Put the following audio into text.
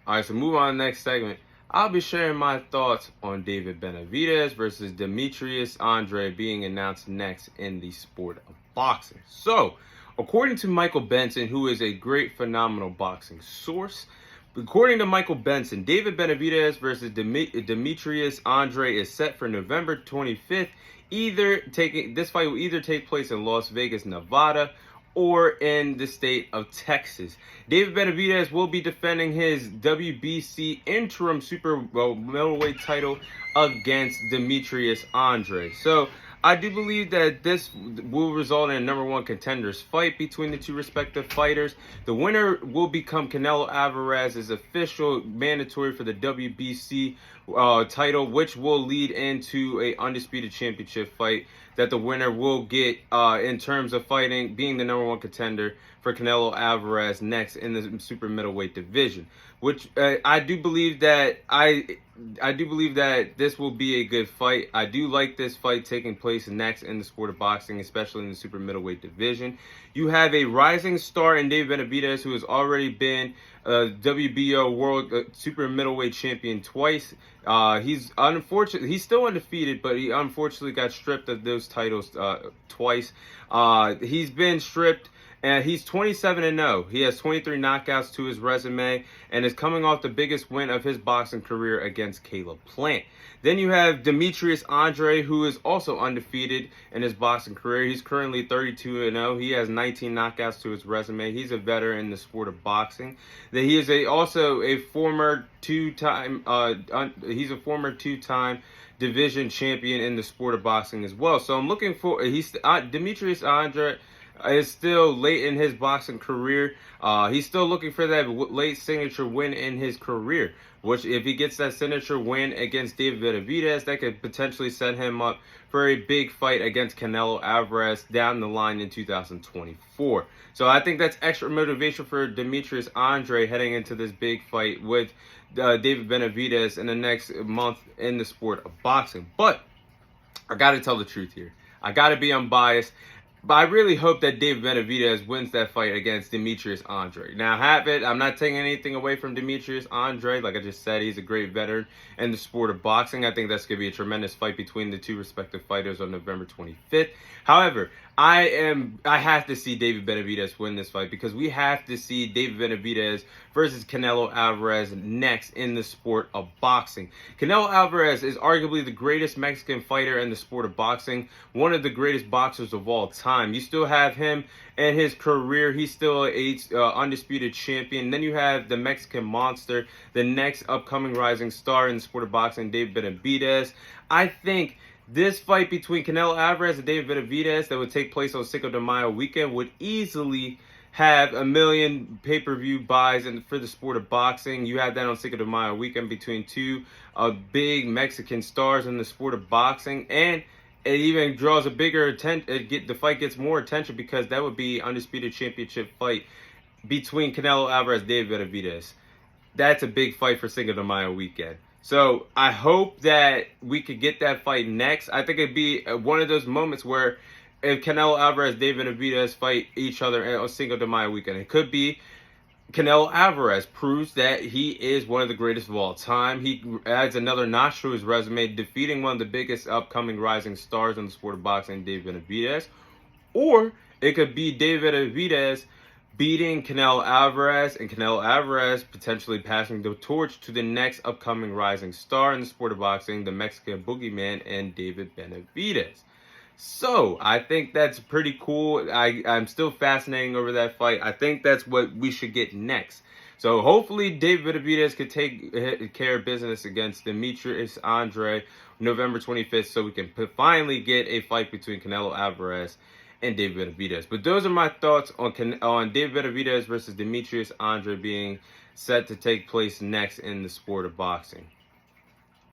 All right, so move on to the next segment. I'll be sharing my thoughts on David Benavidez versus Demetrius Andrade being announced next in the sport of boxing. So, according to Micheal Benson, who is a great, phenomenal boxing source, according to Micheal Benson, David Benavidez versus Demetrius Andrade is set for November 25th. This fight will either take place in Las Vegas, Nevada, or in the state of Texas. David Benavidez will be defending his WBC interim super middleweight title against Demetrius Andrade. So I do believe that this will result in a number one contenders fight between the two respective fighters. The winner will become Canelo Alvarez's official mandatory for the WBC title, which will lead into a undisputed championship fight that the winner will get in terms of fighting, being the number one contender for Canelo Alvarez next in the super middleweight division. Which I do believe that this will be a good fight. I do like this fight taking place next in the sport of boxing, especially in the super middleweight division. You have a rising star in David Benavidez, who has already been WBO World Super Middleweight Champion twice. He's still undefeated, but he unfortunately got stripped of those titles twice. He's been stripped. And he's 27-0. He has 23 knockouts to his resume and is coming off the biggest win of his boxing career against Caleb Plant. Then you have Demetrius Andrade, who is also undefeated in his boxing career. He's currently 32-0. He has 19 knockouts to his resume. He's a veteran in the sport of boxing. Then he is also a former two-time division champion in the sport of boxing as well. So I'm looking for Demetrius Andrade is still late in his boxing career. He's still looking for that late signature win in his career, which if he gets that signature win against David Benavidez, that could potentially set him up for a big fight against Canelo Alvarez down the line in 2024. So I think that's extra motivation for Demetrius Andrade heading into this big fight with David Benavidez in the next month in the sport of boxing. But I got to tell the truth here. I got to be unbiased. But I really hope that David Benavidez wins that fight against Demetrius Andrade. Now, I'm not taking anything away from Demetrius Andrade. Like I just said, he's a great veteran in the sport of boxing. I think that's going to be a tremendous fight between the two respective fighters on November 25th. However, I have to see David Benavidez win this fight because we have to see David Benavidez versus Canelo Alvarez next in the sport of boxing. Canelo Alvarez is arguably the greatest Mexican fighter in the sport of boxing, one of the greatest boxers of all time. You still have him in his career. He's still an undisputed champion. Then you have the Mexican monster, the next upcoming rising star in the sport of boxing, David Benavidez. I think this fight between Canelo Alvarez and David Benavidez that would take place on Cinco de Mayo weekend would easily have 1 million pay-per-view buys for the sport of boxing. You have that on Cinco de Mayo weekend between two big Mexican stars in the sport of boxing, and it even draws a bigger attention. The fight gets more attention because that would be undisputed championship fight between Canelo Alvarez and David Benavidez. That's a big fight for Cinco de Mayo weekend. So I hope that we could get that fight next. I think it'd be one of those moments where if Canelo Alvarez and David Benavidez fight each other on Cinco de Mayo weekend, it could be Canelo Alvarez proves that he is one of the greatest of all time. He adds another notch to his resume, defeating one of the biggest upcoming rising stars in the sport of boxing, David Benavidez. Or it could be David Benavidez beating Canelo Alvarez, and Canelo Alvarez potentially passing the torch to the next upcoming rising star in the sport of boxing, the Mexican boogeyman, and David Benavidez. So I think that's pretty cool. I'm still fascinating over that fight. I think that's what we should get next. So hopefully David Benavidez could take care of business against Demetrius Andrade November 25th so we can finally get a fight between Canelo Alvarez and David Benavidez. But those are my thoughts on David Benavidez versus Demetrius Andrade being set to take place next in the sport of boxing.